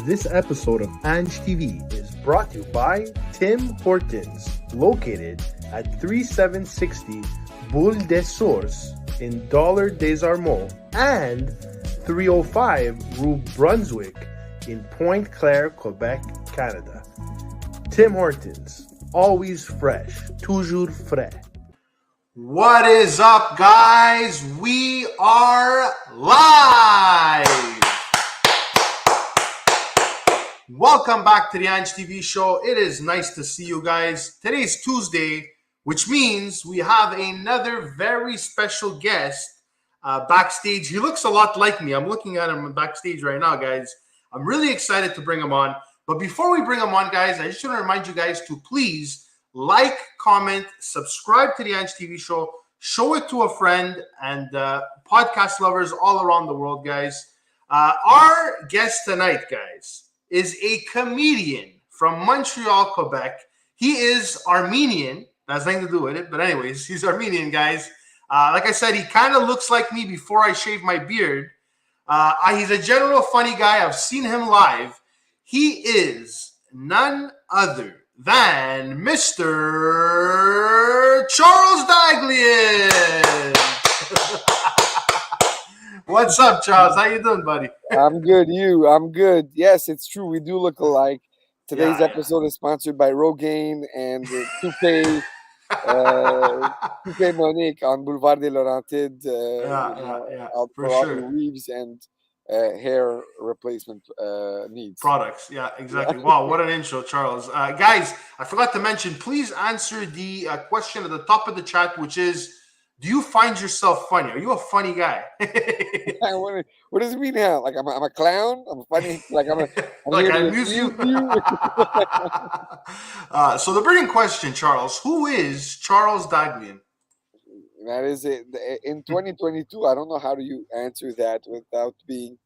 This episode of Ange TV is brought to you by Tim Hortons, located at 3760 Boul in Dollard-Des-Ormeaux and 305 Rue Brunswick in Pointe-Claire, Quebec, Canada. Tim Hortons, always fresh, toujours frais. What is up, guys? We are live! Welcome back to the Ange TV Show. It is nice to see you guys. Today's Tuesday, which means we have another very special guest backstage. He looks a lot like me. I'm looking at him backstage right now, guys. I'm really excited to bring him on. But before we bring him on, guys, I just want to remind you guys to please like, comment, subscribe to the Ange TV Show, show it to a friend, and podcast lovers all around the world, guys. Our guest tonight, guys, is a comedian from Montreal, Quebec. He is Armenian. That has nothing to do with it. But anyways, he's Armenian, guys. Like I said, he kind of looks like me before I shave my beard. He's a general funny guy. I've seen him live. He is none other than Mr. Charles Daghlian. What's up, Charles? How you doing, buddy? I'm good. I'm good. Yes, it's true. We do look alike. Today's episode is sponsored by Rogaine and Toupee Monique on Boulevard des Laurentides. For sure. Weaves and hair replacement needs. Products. Yeah, exactly. Wow, what an intro, Charles. Guys, I forgot to mention, please answer the question at the top of the chat, which is, do you find yourself funny? Are you a funny guy? What does it mean now? Like I'm a clown? I'm funny? Like I'm like I amuse you? So the burning question, Charles, who is Charles Daghlian? That is it. In 2022, I don't know how do you answer that without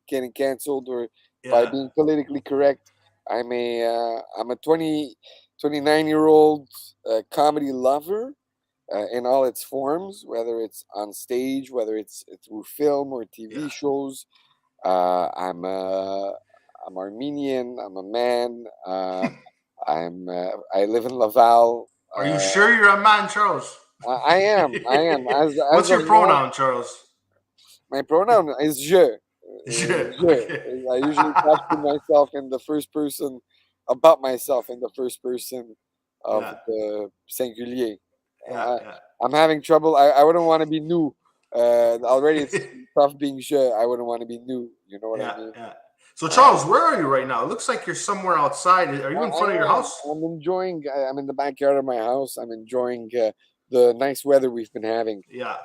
getting canceled or by being politically correct. I'm a 29-year-old comedy lover. In all its forms, whether it's on stage, whether it's through film or TV shows. I'm Armenian. I'm a man. I live in Laval. Are you sure you're a man, Charles? I am. What's your pronoun, Charles? My pronoun is je. Je. Okay. I usually talk to myself in the first person, about myself in the first person of the singulier. I'm having trouble. I wouldn't want to be new. Already it's tough being je. I wouldn't want to be new. You know what I mean? Yeah. So, Charles, where are you right now? It looks like you're somewhere outside. Are you in front of your house? I'm in the backyard of my house. I'm enjoying the nice weather we've been having. Yeah.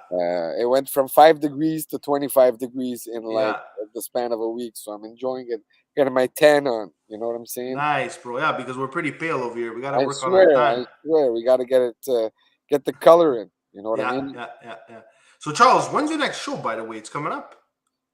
It went from 5 degrees to 25 degrees in like the span of a week. So I'm enjoying it. Getting my tan on. You know what I'm saying? Nice, bro. Yeah, because we're pretty pale over here. We got to work on our tan. I swear. We got to get it... get the color in, you know what I mean? Yeah. So, Charles, when's your next show, by the way? It's coming up.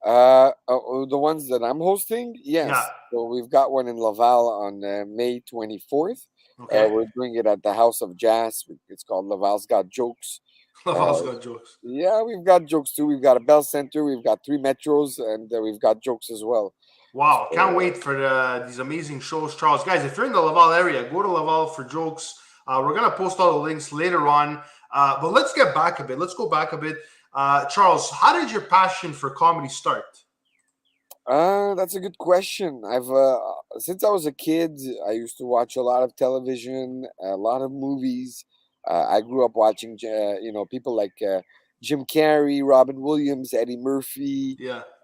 The ones that I'm hosting, yes. Yeah. So we've got one in Laval on May 24th. Okay. We're doing it at the House of Jazz. It's called Laval's Got Jokes. Laval's Got Jokes. Yeah, we've got jokes too. We've got a Bell Center. We've got 3 metros, and we've got jokes as well. Wow, can't wait for these amazing shows, Charles. Guys, if you're in the Laval area, go to Laval for jokes. We're going to post all the links later on. But let's get back a bit. Let's go back a bit. Charles, how did your passion for comedy start? That's a good question. I've since I was a kid, I used to watch a lot of television, a lot of movies. I grew up watching, people like Jim Carrey, Robin Williams, Eddie Murphy,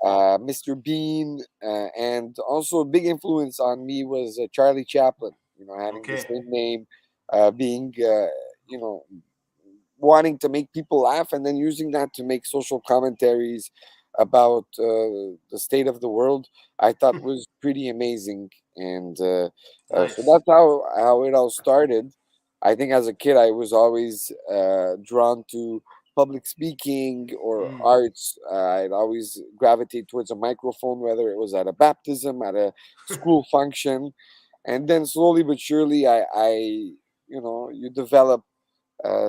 Mr. Bean, and also a big influence on me was Charlie Chaplin. Having the same name. Being, wanting to make people laugh and then using that to make social commentaries about the state of the world, I thought was pretty amazing. And so that's how it all started. I think as a kid, I was always drawn to public speaking or arts. I'd always gravitate towards a microphone, whether it was at a baptism, at a school function. And then slowly but surely, you develop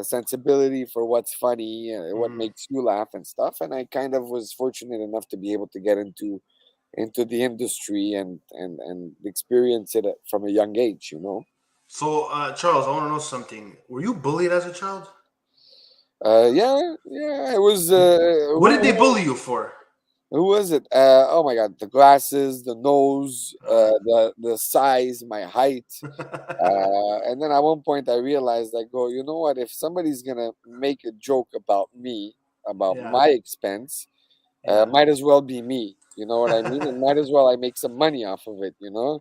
sensibility for what's funny, what makes you laugh and stuff. And I kind of was fortunate enough to be able to get into into the industry and experience it from a young age. So, Charles, I want to know something. Were you bullied as a child? Yeah, I was. What did they bully you for? Who was it? Oh my God, the glasses, the nose, the size, my height. And then at one point I realized, I go, you know what? If somebody's gonna make a joke about me, about Yeah, my expense, yeah, might as well be me. You know what I mean? And might as well I make some money off of it.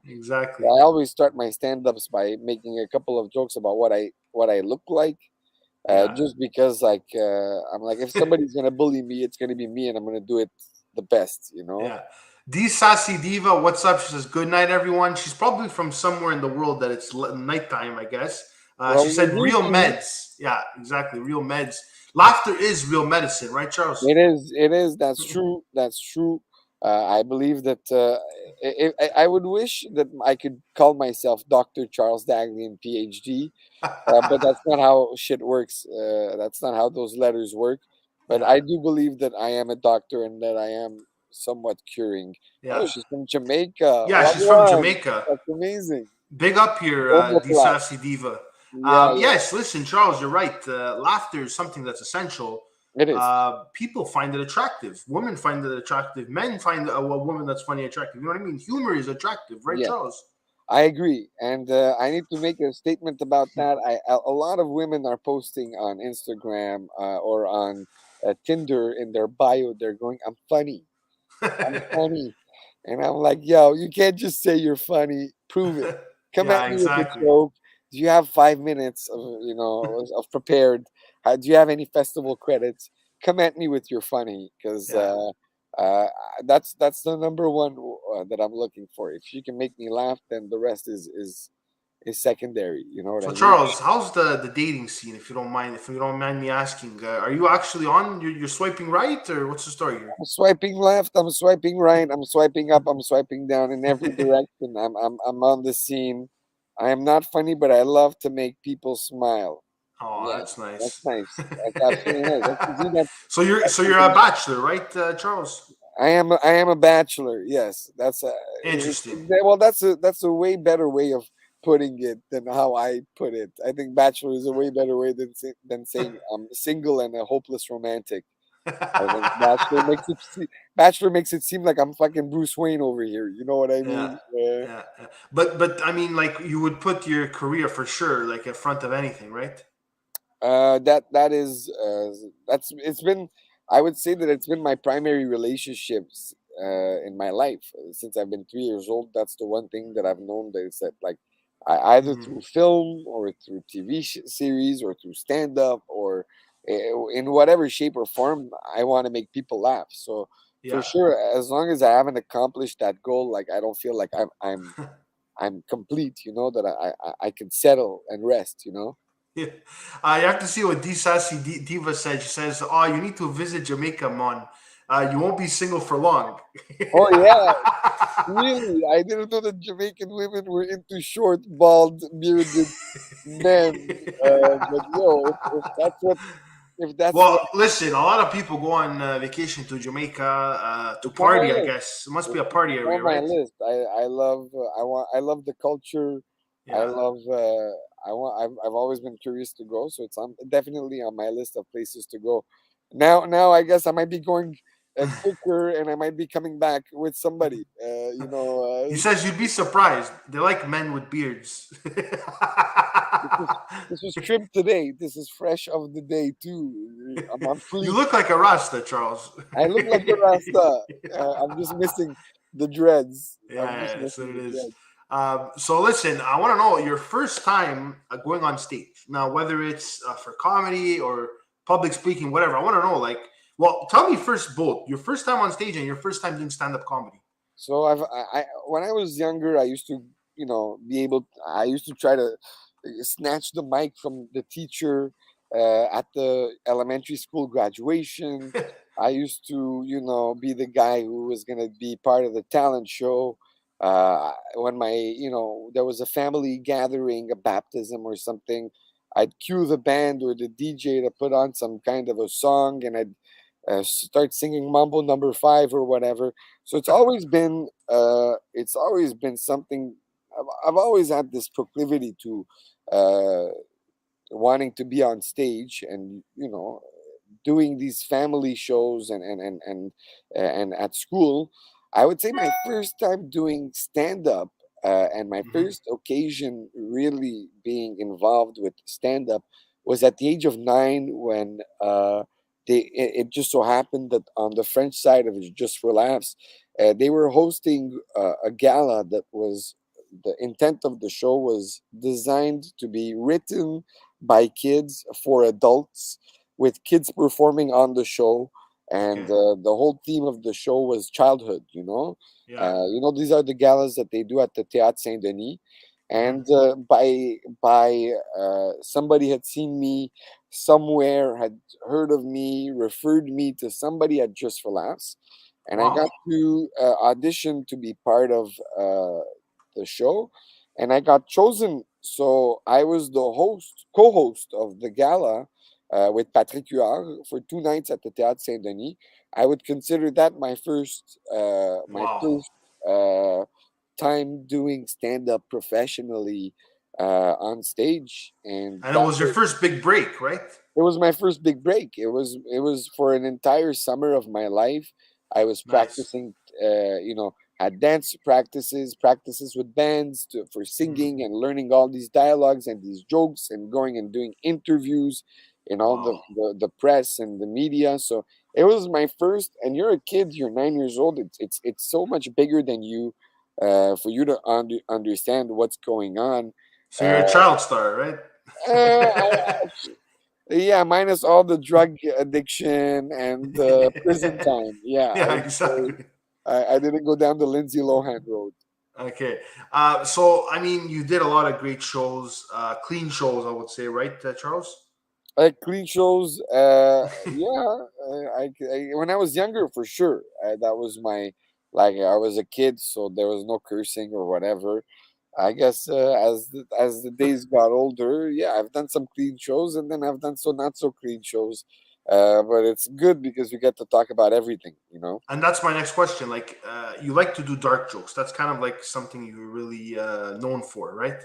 exactly. So I always start my stand-ups by making a couple of jokes about what I look like. Yeah, Just because, like, I'm like, if somebody's gonna bully me, it's gonna be me, and I'm gonna do it the best. yeah. D Sassy Diva, what's up? She says, "Good night, everyone." She's probably from somewhere in the world that it's nighttime, I guess. She Well, said, we're "Real drinking. meds." Yeah, exactly. Real meds. Laughter is real medicine, right, Charles? It is. It is. That's true. That's true. I believe that I would wish that I could call myself Dr. Charles Daghlian, PhD, but that's not how shit works. That's not how those letters work. But Yeah, I do believe that I am a doctor and that I am somewhat curing. Oh, yeah, she's from Jamaica. yeah. She's from Wagwan. Jamaica. That's amazing. Big up here, Bomba D clap. Sassy Diva. Yeah, yeah. Yes, listen, Charles, you're right. Laughter is something that's essential. It is. People find it attractive. Women find it attractive. Men find a woman that's funny attractive. You know what I mean? Humor is attractive, right, Yeah. Charles? I agree, and I need to make a statement about that. A lot of women are posting on Instagram or on Tinder in their bio. They're going, I'm funny," and I'm like, "Yo, you can't just say you're funny. Prove it. Come Yeah, at me with a exactly. joke. Do you have 5 minutes of prepared? Do you have any festival credits? Come at me with your funny, because Yeah. uh, that's the number one that I'm looking for. If she can make me laugh, then the rest is secondary. You know what So I mean? Charles, how's the dating scene? If you don't mind me asking, are you actually on? You're swiping right, or what's the story I'm swiping left. I'm swiping right. I'm swiping up. I'm swiping down in every here? direction. I'm on the scene. I am not funny, but I love to make people smile. Oh, Yeah, that's that's nice. nice. That's absolutely nice. So you're a bachelor, right, Charles? I am a bachelor. Yes, Interesting. well. That's a way better way of putting it than how I put it. I think bachelor is a way better way than saying I'm single and a hopeless romantic. I think Bachelor makes it seem like I'm fucking Bruce Wayne over here. You know what I Yeah, mean? yeah. But I mean, like you would put your career for sure, like in front of anything, right? That is that's it's been. I would say that it's been my primary relationships in my life since I've been 3 years old. That's the one thing that I've known, that is that, like, either Mhm. through film or through TV series or through stand up or in whatever shape or form, I want to make people laugh. So for Yeah. sure, as long as I haven't accomplished that goal, like, I don't feel like I'm complete. That I can settle and rest. Yeah. You have to see what D Sassy Diva said. She says, "Oh, you need to visit Jamaica, Mon. You won't be single for long." Oh yeah, really? I didn't know that Jamaican women were into short, bald, bearded men. But yo, if that's what Well, listen, a lot of people go on vacation to Jamaica to it's on my party. I list. guess it must be It's, a party it's on area, my right? list. I love the culture. I Yeah. love I've always been curious to go, so it's definitely on my list of places to go. Now I guess I might be going quicker, and I might be coming back with somebody. He says you'd be surprised. They like men with beards. This was this was trimmed today. This is fresh of the day too. I'm on You fleek. look like a Rasta, Charles. I look like a Rasta. I'm just missing the dreads. I'm just Yeah, that's what missing it the is. dreads. So listen, I want to know your first time going on stage. Now, whether it's for comedy or public speaking, whatever. I want to know, like, well, tell me first both your first time on stage and your first time doing stand up comedy. So when I was younger, I used to be able. I used to try to snatch the mic from the teacher at the elementary school graduation. I used to be the guy who was gonna be part of the talent show. When there was a family gathering, a baptism or something, I'd cue the band or the DJ to put on some kind of a song, and I'd start singing Mambo Number 5 or whatever. So it's always been something. I've always had this proclivity to uh, wanting to be on stage, and doing these family shows and at school. I would say my first time doing stand up, and my Mhm. first occasion really being involved with stand up was at the age of 9, when it just so happened that on the French side of it, Just for Laughs, they were hosting a gala that was, the intent of the show was designed to be written by kids for adults, with kids performing on the show. And Okay. the whole theme of the show was childhood. Yeah. These are the galas that they do at the Théâtre Saint Denis. Hmm. And by somebody had seen me somewhere, had heard of me, referred me to somebody at Just for Laughs, and I got Wow. to audition to be part of the show, and I got chosen. So I was the co-host of the gala with Patrick Huard for 2 nights at the Théâtre Saint Denis. I would consider that my Wow. first time doing stand up professionally on stage, and And it was your first big break, right? it was my first big break. It was for an entire summer of my life. I was Nice. practicing, had dance practices with bands for Mhm. singing and learning all these dialogues and these jokes, and going and doing interviews in all Wow. the press and the media. So it was my first. And you're a kid. You're 9 years old. It's so much bigger than you, for you to understand what's going on. So you're Uh, a child star, right? uh, yeah, minus all the drug addiction and the prison time. Yeah, I Yeah, would say exactly. I didn't go down the Lindsay Lohan road. Okay. So I mean, you did a lot of great shows, clean shows, I would say, right, Charles? Clean shows, yeah. When I was younger, for sure, that was my, like, I was a kid, so there was no cursing or whatever. I guess as the days got older, yeah, I've done some clean shows, and then I've done so not so clean shows. But it's good because we get to talk about everything. And that's my next question. Like, you like to do dark jokes. That's kind of like something you're really known for, right?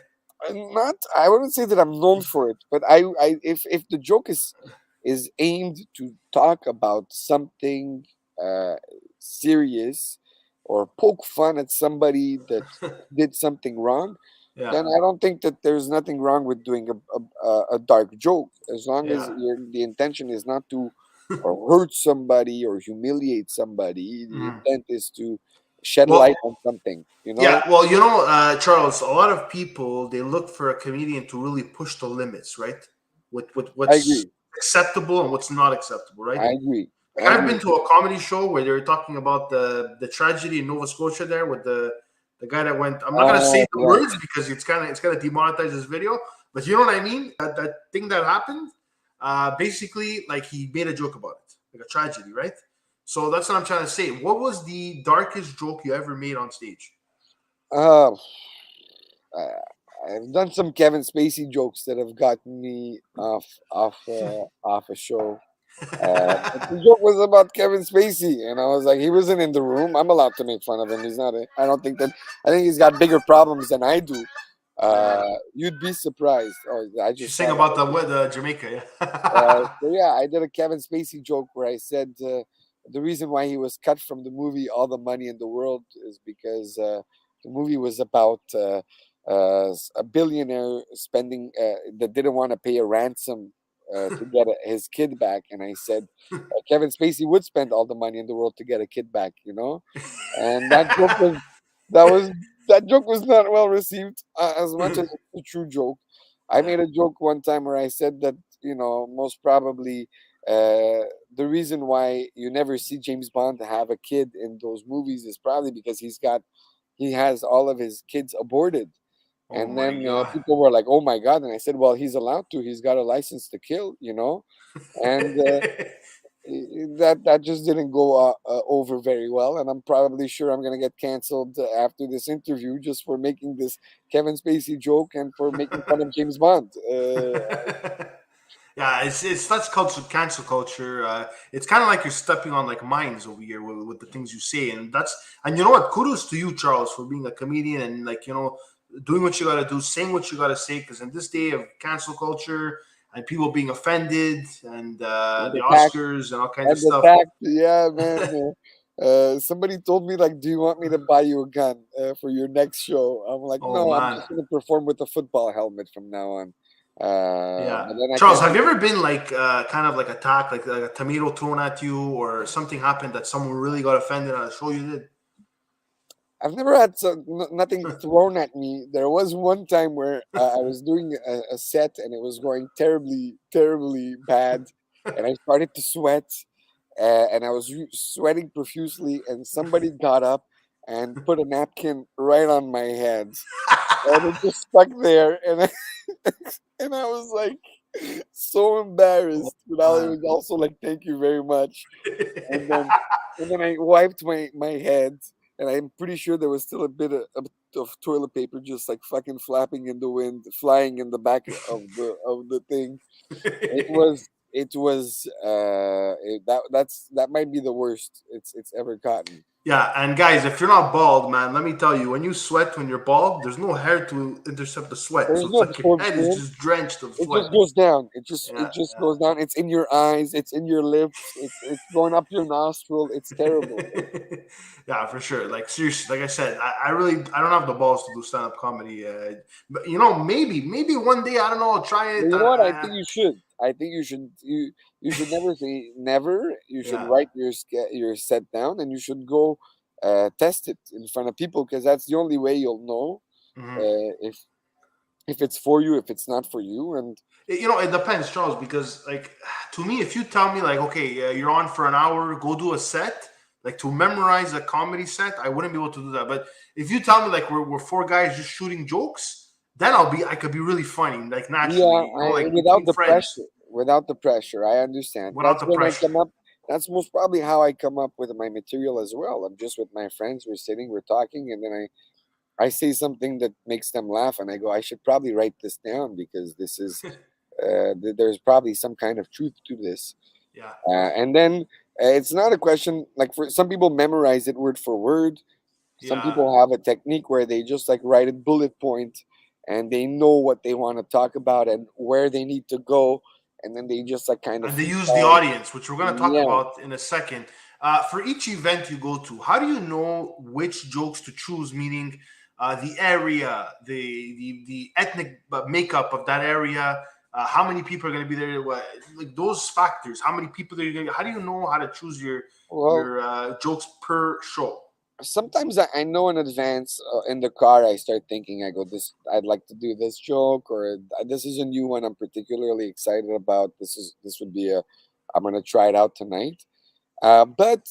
Not, I wouldn't say that I'm known for it, but if the joke is aimed to talk about something uh serious, or poke fun at somebody that did something wrong, Yeah. then I don't think that there's nothing wrong with doing a dark joke, as long as Yeah. the intention is not to hurt somebody or humiliate somebody. The Mhm. intent is to shed Well, light on something, you yeah. know. Well, Charles, a lot of people they look for a comedian to really push the limits, right? With I what's agree. acceptable and what's not acceptable, right? I agree. I Like I've agree. been to a comedy show where they were talking about the tragedy in Nova Scotia there with the guy that went. I'm not gonna say the Yeah. words because it's gonna demonetize this video, but you know what I mean. That thing that happened, basically, like he made a joke about it, like a tragedy, right? So that's what I'm trying to say. What was the darkest joke you ever made on stage? Uh, I- I've done some Kevin Spacey jokes that have gotten me off a show. But the joke was about Kevin Spacey, and I was like, he wasn't in the room. I'm allowed to make fun of him. He's not. I don't think that. I think he's got bigger problems than I do. Yeah, You'd be surprised. Oh, I she's just saying saw about that. the Jamaica. Yeah. So yeah, I did a Kevin Spacey joke where I said the reason why he was cut from the movie All the Money in the World is because the movie was about a billionaire spending that didn't want to pay a ransom to get his kid back, and I said Kevin Spacey would spend all the money in the world to get a kid back. And that joke was not well received, as much as it's a true joke. I Yeah. made a joke one time where I said that most probably the reason why you never see James Bond have a kid in those movies is probably because he has all of his kids aborted. Oh And my then god. people were like, "Oh my god!" And I said, "Well, he's allowed to. He's got a license to kill." And that just didn't go over very well, and I'm probably sure I'm gonna get canceled after this interview just for making this Kevin Spacey joke and for making fun of James Bond. Yeah, Yeah, it's that's culture, cancel culture. It's kind of like you're stepping on like mines over here with the things you say, and you know what? Kudos to you, Charles, for being a comedian and like doing what you got to do, saying what you got to say. Because in this day of cancel culture and people being offended and And the the tax, Oscars and all kinds of and the stuff. tax, yeah, man. Somebody told me like, "Do you want me to buy you a gun for your next show?" I'm like, Oh "No, I'm man, just gonna perform with a football helmet from now on." yeah. But then I Charles, can't. have you ever been like kind of like attacked, like a tomato thrown at you, or something happened that someone really got offended on a show you did? I've never had nothing thrown at me. There was one time where I was doing a set and it was going terribly, terribly bad, and I started to sweat, and I was sweating profusely, and somebody got up and put a napkin right on my head, and it just stuck there, and and I was like so Oh embarrassed, but I man. was also like, "Thank you very much," and then I wiped my head, and I'm pretty sure there was still a bit of toilet paper just like fucking flapping in the wind, flying in the back of the thing. That might be the worst it's ever gotten. Yeah, and guys, if you're not bald, man, let me tell you, when you sweat when you're bald, there's no hair to intercept the sweat. There's So it's no like your head is absorption. just drenched of It sweat. just goes down. It just Yeah, it just goes down. It's in your eyes. It's in your lips. It's going up your nostril. It's terrible. yeah, for sure. Like seriously, like I said, I don't have the balls to do stand up comedy. But maybe one day I don't know. I'll try But it. you know what? I think you should. I think you should never say never. You should Yeah. write your set down, and you should go test it in front of people, because that's the only way you'll know Mhm. if it's for you, if it's not for you, and It depends, Charles, because like to me, if you tell me like, okay, you're on for an hour, go do a set, like to memorize a comedy set, I wouldn't be able to do that. But if you tell me like we're four guys just shooting jokes, then I could be really funny, like yeah, naturally, like without between the friends, pressure. Without the pressure, I understand. without That's the when I pressure. come up. That's most probably how I come up with my material as well. I'm just with my friends. We're sitting, we're talking, and then I say something that makes them laugh, and I go, I should probably write this down, because this is there's probably some kind of truth to this. Yeah. And then it's not a question like, for some people memorize it word for word. Some Yeah. people have a technique where they just like write it bullet point, and they know what they want to talk about and where they need to go, and then they just like kind of And they use the freestyle. audience, which we're going to talk Yeah. about in a second. For each event you go to, how do you know which jokes to choose? Meaning, the area, the ethnic makeup of that area, how many people are going to be there, like those factors. How many people are you going to? How do you know how to choose Well, your jokes per show? sometimes I know in advance, in the car. I start thinking. I go, this I'd like to do this joke, or this is a new one I'm particularly excited about. This would be a I'm gonna try it out tonight. But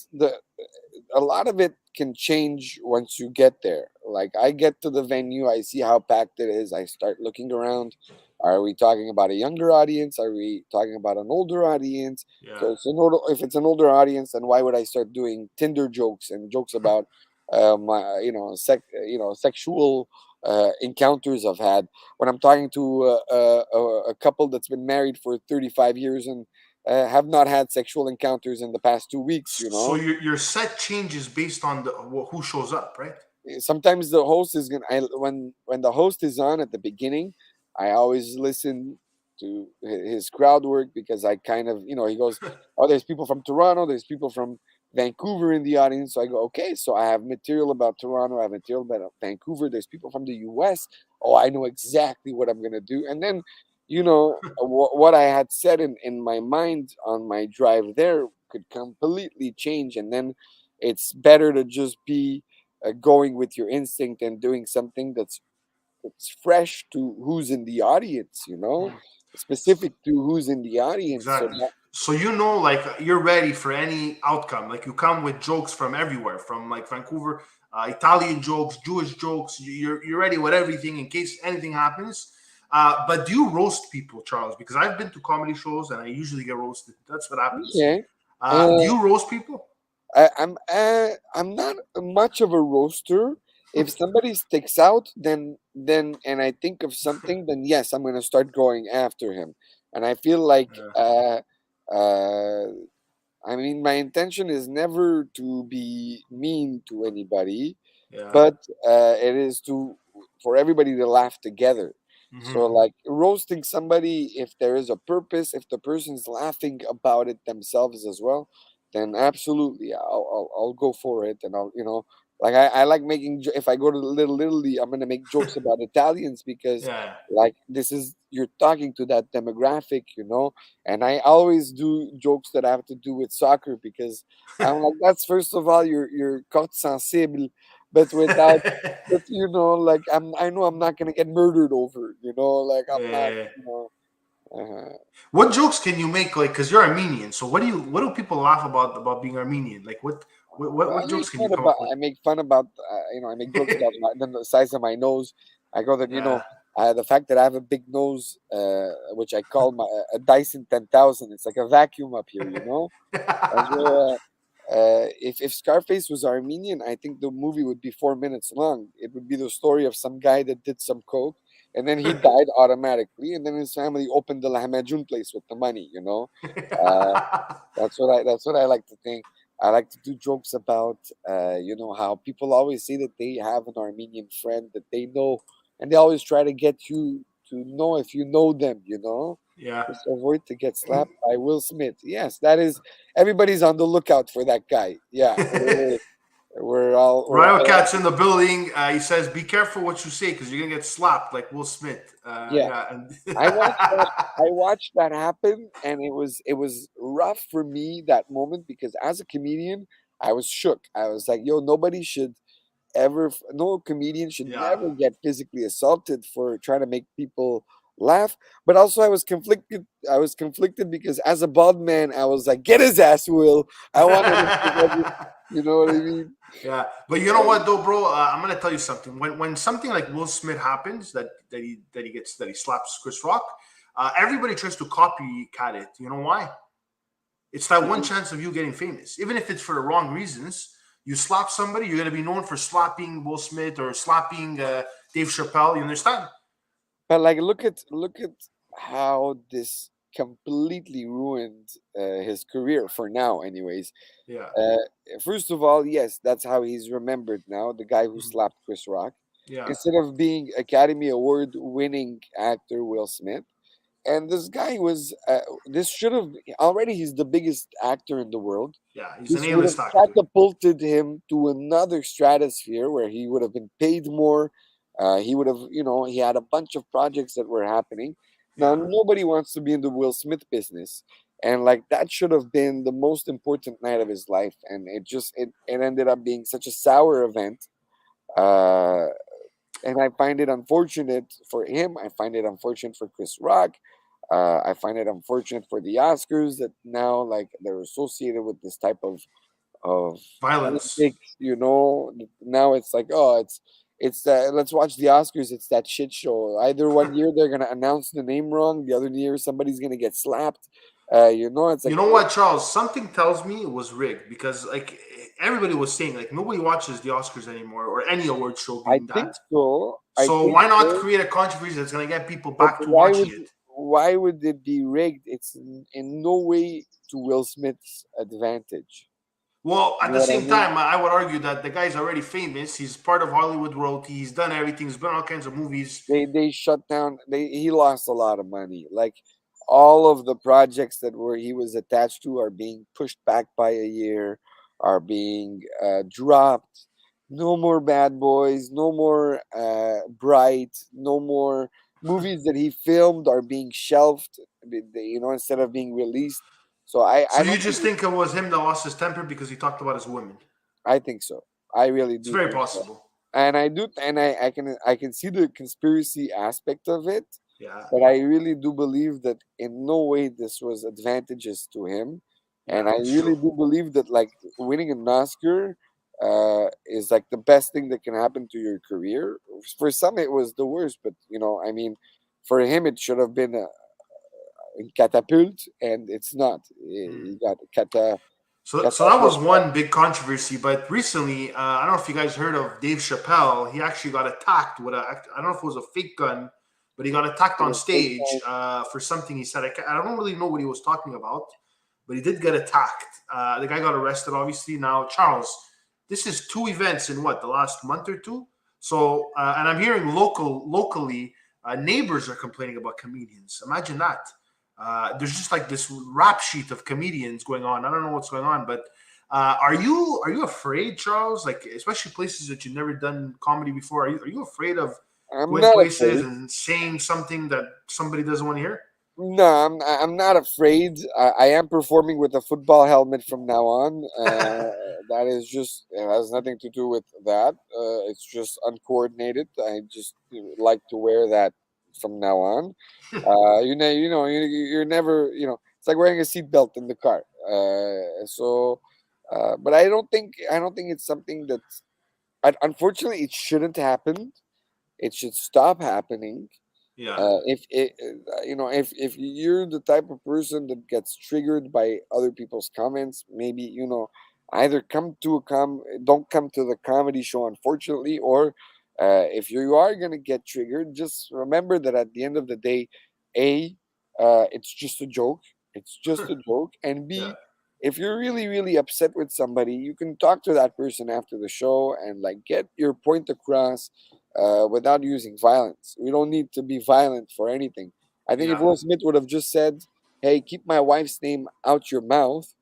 a lot of it can change once you get there. Like, I get to the venue, I see how packed it is. I start looking around. Are we talking about a younger audience? Are we talking about an older audience? Yeah. So if it's an older audience, then why would I start doing Tinder jokes and jokes about my sexual encounters I've had, when I'm talking to a couple that's been married for 35 years and have not had sexual encounters in the past 2 weeks, So your set changes based on who shows up, right? Sometimes the host is gonna when the host is on at the beginning, I always listen to his crowd work, because I kind of, he goes, oh, there's people from Toronto, there's people from Vancouver in the audience. So I go, okay, so I have material about Toronto, I have material about Vancouver, there's people from the US. Oh, I know exactly what I'm gonna do. And then, what I had said in my mind on my drive there could completely change. And then it's better to just be going with your instinct and doing something that's fresh to who's in the audience, Mm. specific to who's in the audience. So Exactly. So like you're ready for any outcome. Like you come with jokes from everywhere, from like Vancouver, Italian jokes, Jewish jokes. You're ready with everything in case anything happens. But do you roast people, Charles? Because I've been to comedy shows and I usually get roasted. That's what happens. Okay. Do Uh, you roast people? I'm not much of a roaster. If somebody sticks out, then and I think of something, then yes, I'm gonna start going after him. and I feel like Yeah. uh, I mean, my intention is never to be mean to anybody, Yeah. but it is to for everybody to laugh together. So, Hmm. like roasting somebody, if there is a purpose, if the person's laughing about it themselves as well, then absolutely, I'll go for it, and like I like making. If I go to Little Italy, I'm gonna make jokes about Italians because, Yeah. like, this is you're talking to that demographic, and I always do jokes that have to do with soccer because I'm like, that's first of all your carte sensible, but without, but like I know I'm not gonna get murdered over, like I'm not, Yeah. uh, What jokes can you make, like, because you're Armenian? So what do people laugh about being Armenian? Like, what jokes can you come up with? I make fun about, I make jokes about the size of my nose. I go that, Yeah. the fact that I have a big nose, which I call a Dyson 10,000. It's like a vacuum up here, as well. If Scarface was Armenian, I think the movie would be 4 minutes long. It would be the story of some guy that did some coke, and then he died automatically, and then his family opened the Lahmacun place with the money. Uh, that's what I like to think. I like to do jokes about, how people always say that they have an Armenian friend that they know, and they always try to get you to know if you know them. Yeah. Just avoid to get slapped by Will Smith. Yes, that is. Everybody's on the lookout for that guy. Yeah, we're Ryo all Cat's in the building. He says, "Be careful what you say because you're gonna get slapped like Will Smith." yeah. Yeah. And I watched that. I watched that happen, and it was rough for me that moment because as a comedian, I was shook. I was like, "Yo, nobody should ever, no comedian should yeah. never get physically assaulted for trying to make people laugh." But also, I was conflicted. I was conflicted because as a bald man, I was like, "Get his ass, Will." I wanted him to never, you know what I mean? Yeah, but you know what though, bro? I'm gonna tell you something. When something like Will Smith happens, that he slaps Chris Rock, everybody tries to copycat it. You know why? It's that one chance of you getting famous, even if it's for the wrong reasons. You slap somebody, you're gonna be known for slapping Will Smith or slapping Dave Chappelle. You understand? But like, look at how this completely ruined his career for now. Anyways, Yeah, uh, first of all, yes, that's how he's remembered now. The guy who slapped Chris Rock, yeah, instead of being Academy Award winning actor Will Smith. And this guy was. This should have already. He's the biggest actor in the world. yeah. He's an This would have A-list actor. catapulted him to another stratosphere where he would have been paid more. He would have, he had a bunch of projects that were happening. Now, Yeah, nobody wants to be in the Will Smith business. And like that should have been the most important night of his life. And it ended up being such a sour event. Uh, and I find it unfortunate for him. I find it unfortunate for Chris Rock. I find it unfortunate for the Oscars that now like they're associated with this type of violence. politics. Now it's like, oh, it's let's watch the Oscars. It's that shit show. Either one year they're gonna announce the name wrong, the other year somebody's gonna get slapped. It's You like, know what, Charles? Something tells me it was rigged because, like, everybody was saying, like, nobody watches the Oscars anymore or any award show I being think that. so. I So think why not so. create a controversy that's going to get people But back to watching it? why would it be rigged? It's in no way to Will Smith's advantage. Well, You at know the what I same mean? time, I would argue that the guy's already famous. He's part of Hollywood royalty. He's done everything. He's been in all kinds of movies. They shut down. He lost a lot of money. Like all of the projects that were he was attached to are being pushed back by a year, are being dropped. No more Bad Boys. No more Bright. No more movies that he filmed are being shelved. Instead of being released. So So I you don't think just think it was him that lost his temper because he talked about his women? I think so. I really It's do very think so. possible. And I can see the conspiracy aspect of it, Yeah, but I really do believe that in no way this was advantageous to him. yeah, And I it's really true. do believe that like winning an Oscar is like the best thing that can happen to your career. For some it was the worst, but I mean, for him it should have been a catapult, and it's not. Hmm. He got So that was catapult. one big controversy. But recently, I don't know if you guys heard of Dave Chappelle. He actually got attacked with I don't know if it was a fake gun, but he got attacked on the first stage time. for something he said. I don't really know what he was talking about, but he did get attacked. The guy got arrested, obviously. Now, Charles, this is two events in what, the last month or two? So, and I'm hearing locally, neighbors are complaining about comedians. Imagine that. There's just like this rap sheet of comedians going on. I don't know what's going on, but are you afraid, Charles? Like, especially places that you've never done comedy before. Are you afraid of I'm going not places afraid. and saying something that somebody doesn't want to hear? No, I'm not afraid. I am performing with a football helmet from now on. That is just, it has nothing to do with that. It's just uncoordinated. I just like to wear that from now on. You're never, it's like wearing a seatbelt in the car. But I don't think it's something that, unfortunately, it shouldn't happen. It should stop happening. Yeah, If you're the type of person that gets triggered by other people's comments, maybe either don't come to the comedy show, unfortunately, or if you are gonna get triggered, just remember that at the end of the day, a it's just a joke. It's just a joke, and yeah, b, if you're really really upset with somebody, you can talk to that person after the show and like get your point across without using violence. We don't need to be violent for anything. I think if yeah. Will Smith would have just said, "Hey, keep my wife's name out your mouth,"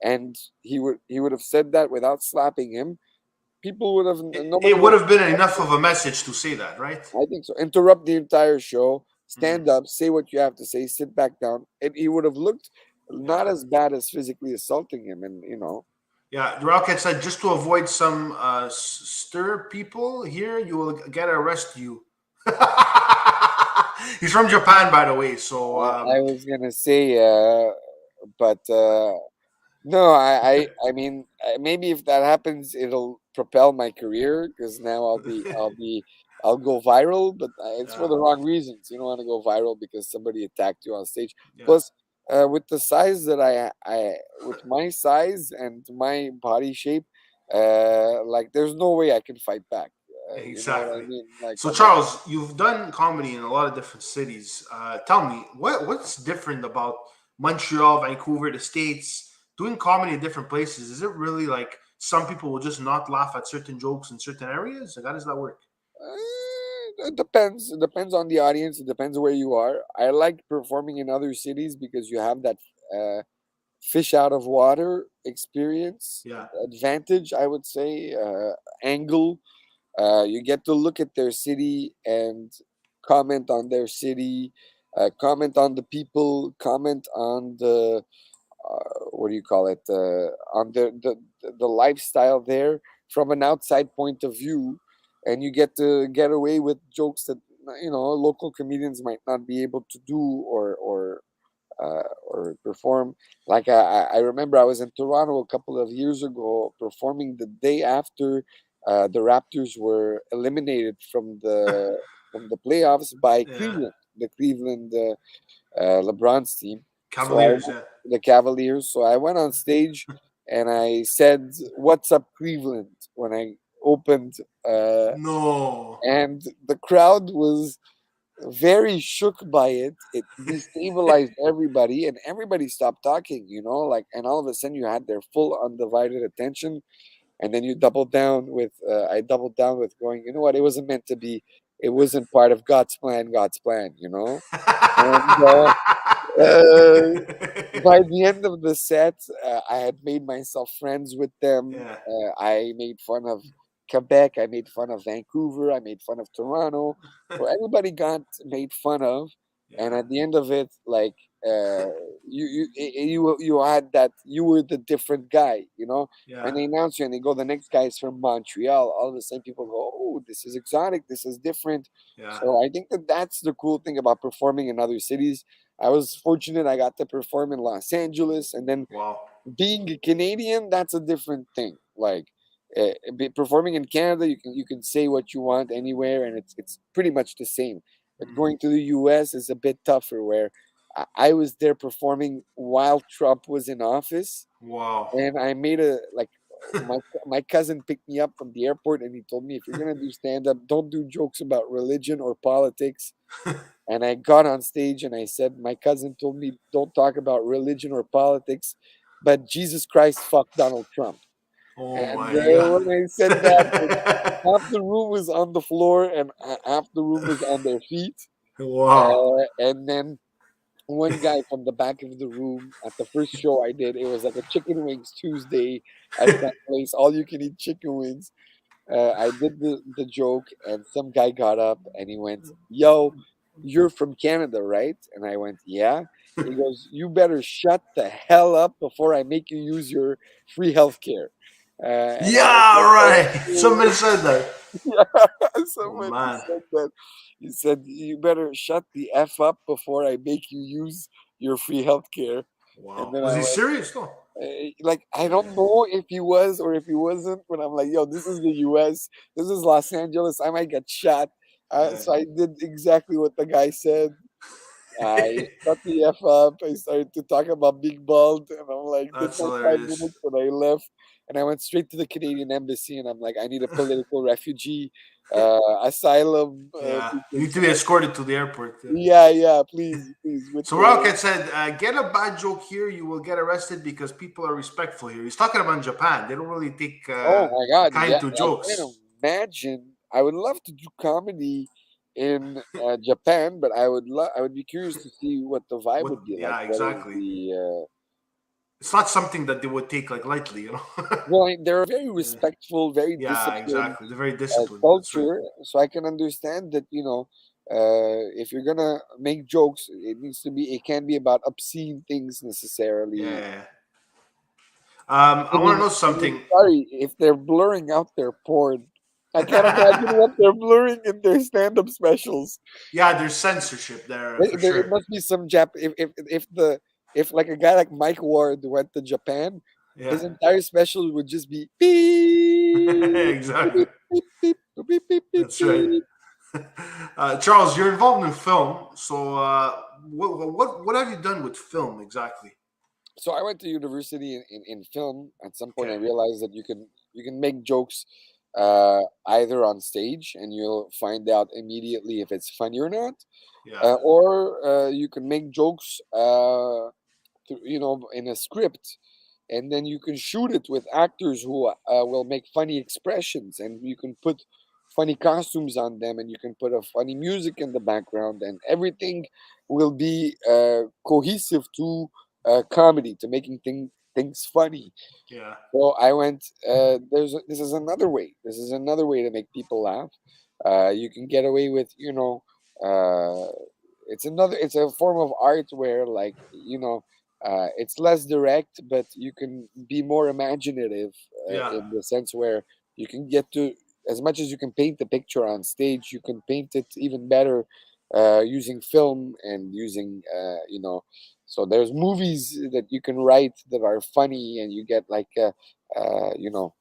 and he would have said that without slapping him, people would have nobody It would would have. have been enough of a message to say that, right? I think so. Interrupt the entire show, Mhm. stand up, say what you have to say, sit back down, and he would have looked Yeah. not as bad as physically assaulting him, and Yeah, Rocket said just to avoid some stir people here, you will get arrest you. He's from Japan, by the way. So I was gonna say, but no, I mean, maybe if that happens, it'll propel my career because now I'll go viral. But it's for yeah, the wrong reasons. You don't want to go viral because somebody attacked you on stage. yeah. Plus, with the size that with my size and my body shape, like there's no way I can fight back. You know what I Exactly. mean? Like So I'm not. Charles, you've done comedy in a lot of different cities. Tell me, what's different about Montreal, Vancouver, the States, doing comedy in different places? Is it really like some people will just not laugh at certain jokes in certain areas? Like, how does that work? It depends. It depends on the audience. It depends where you are. I like performing in other cities because you have that uh, fish out of water experience Yeah, advantage. I would say angle. You get to look at their city and comment on their city, comment on the people, comment on the what do you call it, on the lifestyle there from an outside point of view, and you get to get away with jokes that local comedians might not be able to do or perform. Like I remember I was in Toronto a couple of years ago performing the day after the Raptors were eliminated from the playoffs by yeah. Cleveland, the Cleveland LeBron's team. So Cavaliers. Yeah. the Cavaliers. So I went on stage and I said, "What's up, Cleveland?" when I opened, No. and the crowd was very shook by it. It destabilized everybody, and everybody stopped talking. Like, and all of a sudden you had their full undivided attention, and then you doubled down with. I doubled down with going. You know what? It wasn't meant to be. It wasn't part of God's plan. God's plan. And by the end of the set, I had made myself friends with them. Yeah. I made fun of Quebec. I made fun of Vancouver. I made fun of Toronto. So everybody got made fun of, and Yeah. at the end of it, like uh, you had that you were the different guy. Yeah. When they announce you and they go, the next guy is from Montreal. All of a sudden, people go, "Oh, this is exotic. This is different." Yeah. So I think that's the cool thing about performing in other cities. I was fortunate I got to perform in Los Angeles, and then Wow. being a Canadian, that's a different thing. Like performing in Canada, you can say what you want anywhere, and it's pretty much the same. But Mhm. going to the U.S. is a bit tougher. Where I was there performing while Trump was in office, Wow. and I made a like my cousin picked me up from the airport, and he told me, if you're gonna do stand up, don't do jokes about religion or politics. And I got on stage and I said, my cousin told me, don't talk about religion or politics, but Jesus Christ fucked Donald Trump. Oh And my god. when I said that, half the room was on the floor and half the room was on their feet. Wow. And then one guy from the back of the room at the first show I did, it was like a chicken wings Tuesday at that place, all you can eat chicken wings. I did the joke, and some guy got up and he went, "Yo, you're from Canada, right?" And I went, "Yeah." He goes, "You better shut the hell up before I make you use your free healthcare." And I was Yeah, like, right. "Oh." Somebody said that. Yeah, Oh somebody man. said that. He said, "You better shut the f up before I make you use your free healthcare." And Wow. then Was I he went, serious though? like, I don't know if he was or if he wasn't, but I'm like, yo, this is the US, this is Los Angeles, I might get shot. Yeah. So I did exactly what the guy said. I shut the F up. I started to talk about Big Bald, and I'm like, did That's my 5 minutes, hilarious. and I left. And I went straight to the Canadian embassy, and I'm like, I need a political refugee, asylum. Yeah. You need Because to be escorted to the airport. Yeah. yeah, please, please, with So the Rocket said, get a bad joke here, you will get arrested because people are respectful here. He's talking about Japan. They don't really take Oh my God, kind yeah, to I can't jokes. imagine. I would love to do comedy in Japan, but I would be curious to see what the vibe What? would be like. Yeah, What is exactly. the It's not something that they would take like lightly, you know. well, they're a very respectful, very Yeah, disciplined exactly. They're very disciplined. That's right. culture, so I can understand that, if you're gonna make jokes, it can't be about obscene things Yeah, necessarily. yeah, yeah. I I want to mean, know I mean, something. sorry, if they're blurring out their porn, I can't imagine what they're blurring in their stand-up specials. Yeah, there's censorship there for It sure. must be some Jap. If like a guy like Mike Ward went to Japan, Yeah, his entire special would just be beep exactly. beep beep beep beep beep beep beep That's right. beep. Charles, you're involved in film. So, what have you done with film exactly? So I went to university in film. At some point, I Okay. realized that you can make jokes either on stage, and you'll find out immediately if it's funny or not, Yeah. or you can make jokes in a script, and then you can shoot it with actors who will make funny expressions, and you can put funny costumes on them, and you can put a funny music in the background, and everything will be cohesive to comedy, to making things funny. Yeah. So I went. This is another way. This is another way to make people laugh. You can get away with, it's a form of art where, like, it's less direct, but you can be more imaginative, Yeah. in the sense where you can get to, as much as you can paint the picture on stage, you can paint it even better using film and using, so there's movies that you can write that are funny, and you get like, uh, you know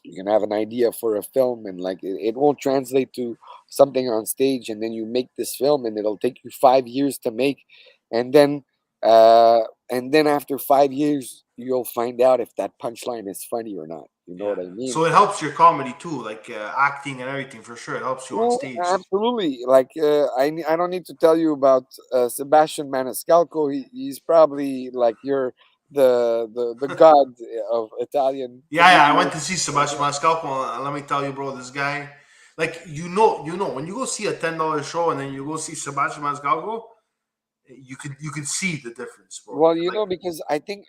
you can have an idea for a film, and like it won't translate to something on stage, and then you make this film and it'll take you 5 years to make, and then uh and then after 5 years you'll find out if that punchline is funny or not, you know Yeah. what I mean? So it helps your comedy too, like acting and everything for sure. It helps you on Well, stage. absolutely. Like, I don't need to tell you about Sebastian Maniscalco. He's probably like the god of Italian Yeah, yeah. I went comedians. to see Sebastian Maniscalco, and let me tell you, bro, this guy, like when you go see a $10 show and then you go see Sebastian Maniscalco, you could see the difference, bro. Well, Like, because I think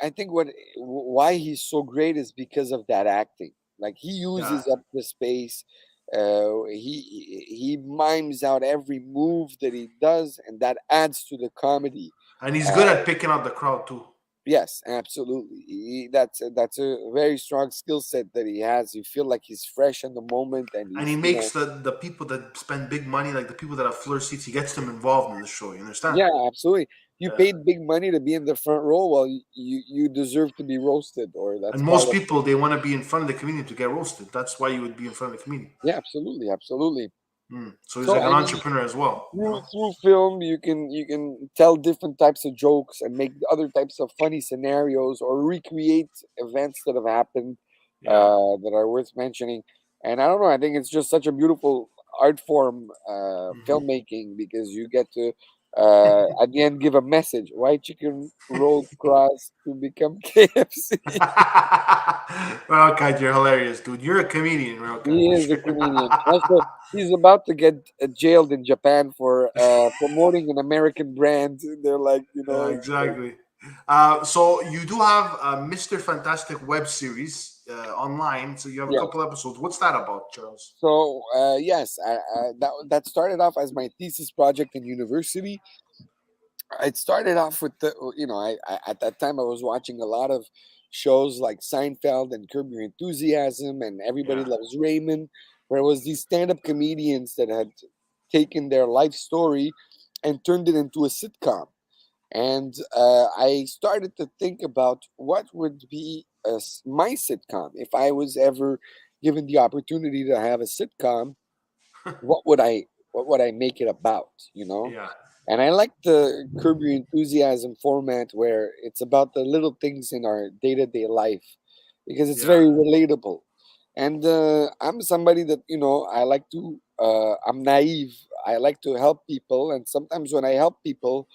why he's so great is because of that acting. Like, he yeah, uses up the space. He mimes out every move that he does, and that adds to the comedy. and he's good Uh, at picking out the crowd too. yes, absolutely. That's a very strong skill set that he has. You feel like he's fresh in the moment, and And he he's, makes the people that spend big money, like the people that have floor seats, he gets them involved in the show. You understand? yeah, absolutely. You Yeah. paid big money to be in the front row. Well, you deserve to be roasted, or And that's part most of. people they want to be in front of the comedian to get roasted. That's why you would be in front of the comedian. Yeah, absolutely, absolutely. So he's So like an I mean, entrepreneur as well. You through know? through film, you can tell different types of jokes and make other types of funny scenarios, or recreate events that have happened. Yeah. that are worth mentioning. And I don't know, I think it's just such a beautiful art form, filmmaking, because you get to at the end give a message. Why chicken rolled cross to become KFC? Well, you're hilarious, dude. You're a comedian, Rokai, He for is a sure. comedian. Also, he's about to get jailed in Japan for promoting an American brand. They're like, Yeah, it's like, exactly. So you do have a Mr. Fantastic web series online. So you have a yeah. couple episodes. What's that about, Charles? So yes, that started off as my thesis project in university. It started off with I at that time I was watching a lot of shows like Seinfeld and Curb Your Enthusiasm and Everybody Yeah. Loves Raymond, where it was these stand-up comedians that had taken their life story and turned it into a sitcom. And I started to think about what would be my sitcom if I was ever given the opportunity to have a sitcom. What would I make it about? Yeah. And I like the Curb Your Enthusiasm format where it's about the little things in our day to day life because it's Yeah. very relatable. And I'm somebody that, I like to, I'm naive. I like to help people. And sometimes when I help people,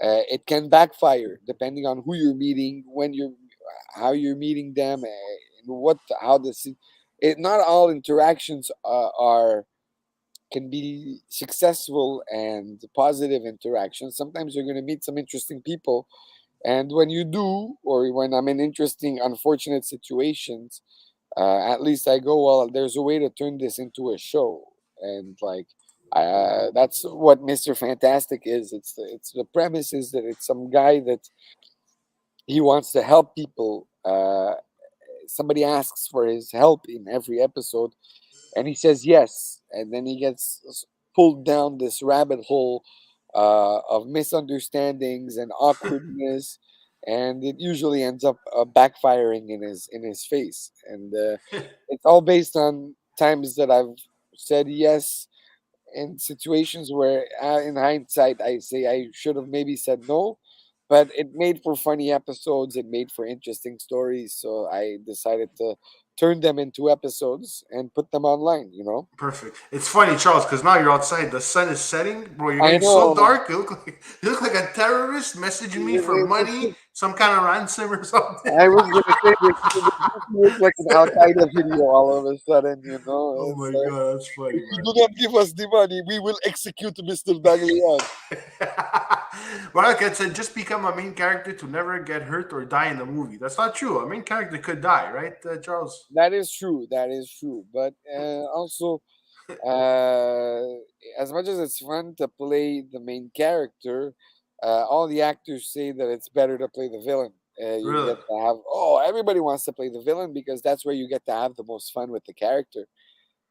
it can backfire depending on who you're meeting, how you're meeting them, and how this, not all interactions are can be successful and positive interactions. Sometimes you're going to meet some interesting people. And when you do, or when I'm in interesting, unfortunate situations, at least I go, well, there's a way to turn this into a show. And like, that's what Mr. Fantastic is. It's the premise is that it's some guy that he wants to help people. Somebody asks for his help in every episode, and he says yes, and then he gets pulled down this rabbit hole of misunderstandings and awkwardness, and it usually ends up backfiring in his face. And it's all based on times that I've said yes in situations where, in hindsight, I say I should have maybe said no, but it made for funny episodes. It made for interesting stories, so I decided to turn them into episodes and put them online. Perfect. It's funny, Charles, because now you're outside. The sun is setting, bro. You're I getting so know. dark. You look like a terrorist messaging me for money, some kind of ransom or something. I was gonna say this looks like an Al Qaeda video all of a sudden. Oh It's my like, god, that's funny, if you do not give us the money, we will execute Mr. Daghlian. man. But like I said, just become a main character to never get hurt or die in the movie. That's not true. A main character could die, right, Charles? That is true. That is true. But also, Uh, as much as it's fun to play the main character, all the actors say that it's better to play the villain. You Really? get to have everybody wants to play the villain because that's where you get to have the most fun with the character.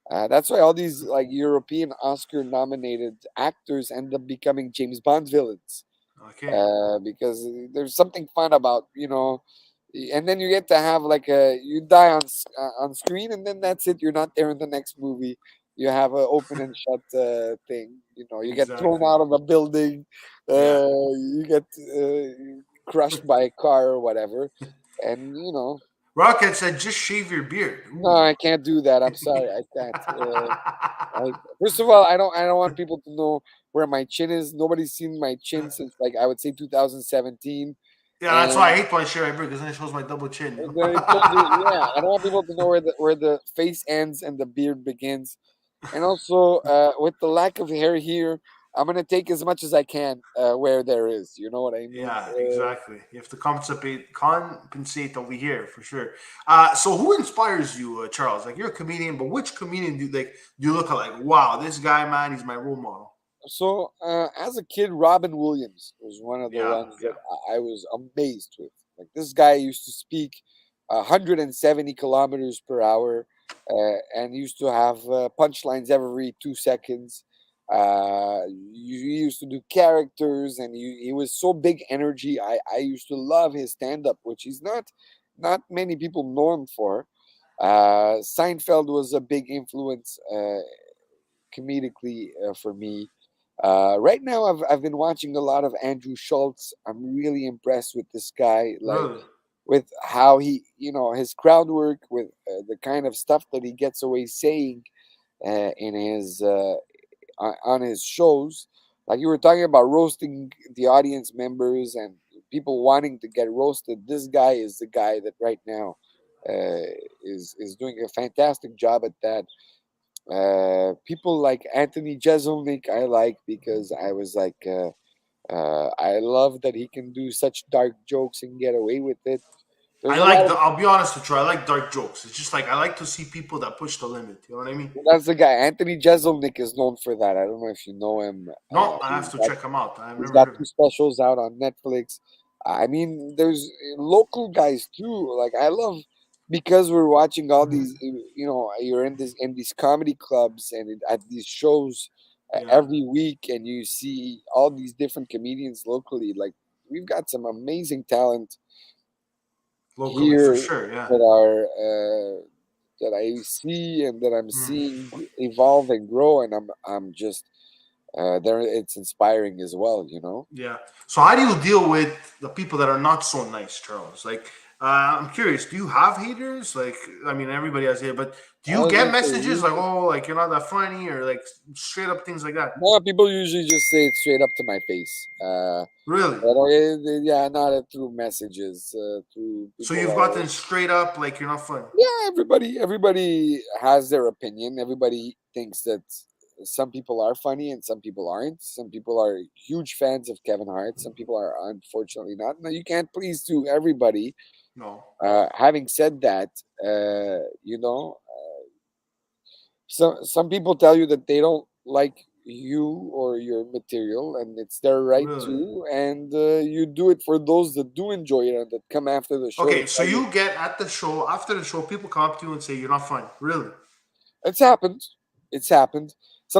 That's why all these like European Oscar nominated actors end up becoming James Bond villains Okay. because there's something fun about and then you get to have like you die on screen, and then that's it. You're not there in the next movie. You have an open and shut thing. You get thrown Exactly. out of a building. Yeah. You get crushed by a car or whatever, and Rocket said, just shave your beard. no, Ooh. I can't do that. I'm sorry, I can't. First of all, I don't want people to know where my chin is. Nobody's seen my chin since like I would say 2017, Yeah, that's why I and hate when I shave my beard because then it shows my double chin. then it shows yeah, I don't want people to know where the face ends and the beard begins. And also, with the lack of hair here, I'm gonna take as much as I can where there is. You know what I mean? Yeah, exactly. You have to compensate over here for sure. So who inspires you, Charles? Like you're a comedian, but which comedian do you look at like, wow, this guy, man, he's my role model. So, as a kid, Robin Williams was one of the Yeah, ones that yeah. I was amazed with. Like this guy used to speak 170 kilometers per hour, and used to have punchlines every 2 seconds. He used to do characters, and he was so big energy. I used to love his stand up, which he's not many people know him for. Seinfeld was a big influence comedically for me. Right now, I've been watching a lot of Andrew Schultz. I'm really impressed with this guy. Like Really? with how he, his crowd work, with the kind of stuff that he gets away saying in his on his shows. Like you were talking about roasting the audience members and people wanting to get roasted. This guy is the guy that right now uh, is doing a fantastic job at that. People like Anthony Jeselnik, I like because I was like, I love that he can do such dark jokes and get away with it. There's I a lot like of I'll be honest with you. I like dark jokes. It's just like I like to see people that push the limit. You know what I mean? That's the guy. Anthony Jeselnik is known for that. I don't know if you know him. No, I have to check them out. I've He's never got heard of two it. specials out on Netflix. I mean, there's local guys too. Like I love because we're watching all these. You're in these comedy clubs and at these shows Yeah, every week, and you see all these different comedians locally. Like we've got some amazing talent locally for here sure. Yeah. that are that I see and that I'm Mm. seeing evolve and grow, and I'm just there. It's inspiring as well, you know. Yeah. So how do you deal with the people that are not so nice, Charles? Like, I'm curious. Do you have haters? Like, I mean, everybody has haters, but do I you was get gonna say, messages like, "Oh, like you're not that funny," or like straight up things like that? no, people usually just say it straight up to my face. Really? But yeah, not through messages. Through So people you've are gotten straight up like you're not funny. yeah. Everybody has their opinion. Everybody thinks that some people are funny and some people aren't. Some people are huge fans of Kevin Hart. Some people are unfortunately not. No, you can't please to everybody. No. Having said that, some people tell you that they don't like you or your material, and it's their right Really? to. And you do it for those that do enjoy it and that come after the show to Okay, so tell you. you get at the show, after the show, people come up to you and say you're not funny. Really? It's happened. It's happened.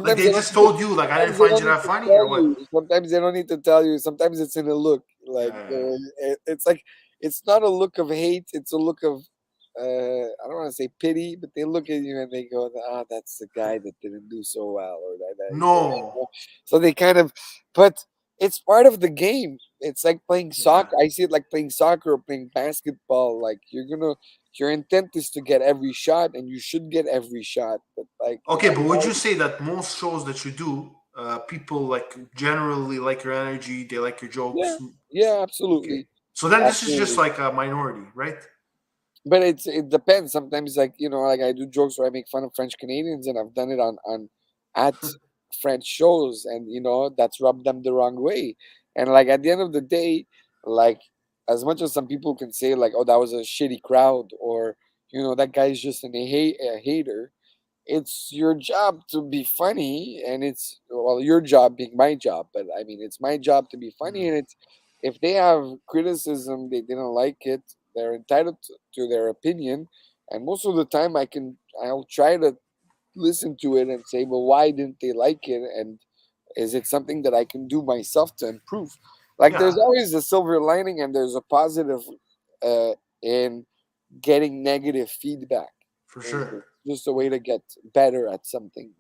Like Sometimes they they don't just need to, told you, like I didn't sometimes they find don't you need that to funny, or tell what? you. Sometimes they don't need to tell you. Sometimes it's in a look. Like Yeah. it's like it's not a look of hate. It's a look of I don't want to say pity, but they look at you and they go, "Ah, that's the guy that didn't do so well," or No. so they kind of, but it's part of the game. It's like playing Yeah. soccer. I see it like playing soccer or playing basketball. Like your intent is to get every shot, and you should get every shot. But like Okay, but would you say that most shows that you do, people like generally like your energy, they like your yeah, jokes? yeah, Okay. absolutely, So then this is just absolutely. like a minority, right? But it depends. Sometimes, like like I do jokes where I make fun of French Canadians, and I've done it on at French shows, and that's rubbed them the wrong way. And like at the end of the day, like as much as some people can say like, "Oh, that was a shitty crowd," or that guy's just a hater. It's your job to be funny, and it's well your job being my job, but I mean it's my job to be funny, Mm. and it's if they have criticism, they didn't like it, they're entitled to their opinion, and most of the time I'll try to listen to it and say, well, why didn't they like it, and is it something that I can do myself to improve? Like there's Yeah, always a silver lining and there's a positive uh, in getting negative feedback. for It's sure. just a way to get better at something.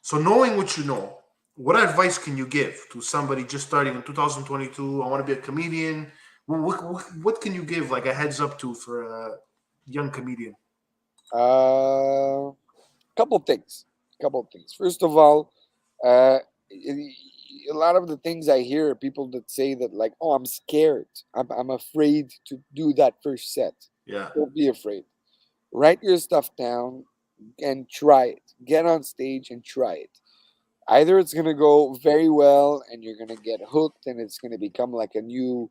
So knowing what you know, what advice can you give to somebody just starting in 2022? I want to be a comedian. What can you give like a heads up to for a young comedian? Uh, couple things. First of all, uh, a lot of the things I hear are people that say that like, oh, I'm scared. I'm afraid to do that first set. Yeah, Don't be afraid. Write your stuff down and try it. Get on stage and try it. Either it's gonna go very well and you're gonna get hooked and it's gonna become like a new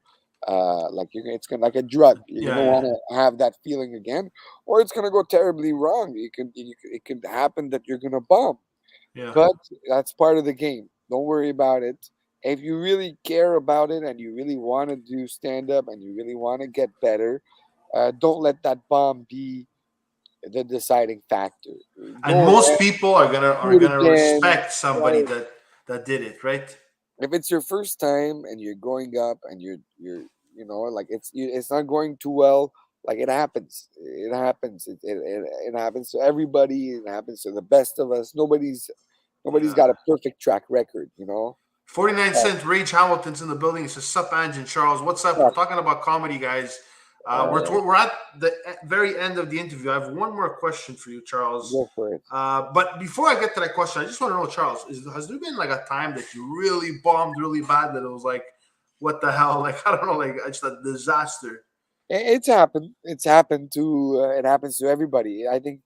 like it's gonna like a drug. You're yeah, gonna yeah, want to have that feeling again, or it's gonna go terribly wrong. It could happen that you're gonna bomb, yeah. but that's part of the game. Don't worry about it. If you really care about it and you really want to do stand up and you really want to get better, don't let that bomb be the deciding factor. And Go most ahead, people are gonna do are it gonna again. respect somebody Try that did it, right? if it's your first time and you're going up and you're like it's not going too well, like it happens to everybody, it happens to the best of us. Nobody's Yeah. got a perfect track record. 49 uh, Cent Rage Hamilton's in the building. He says, Sup, Ange and Charles. What's up? We're uh, talking about comedy, guys. We're at the very end of the interview. I have one more question for you, Charles. Go for it. But before I get to that question, I just want to know, Charles, has there been like a time that you really bombed really bad that it was like, what the hell? Like, I don't know, like it's a disaster. It's happened. It's happened to. It happens to everybody. I think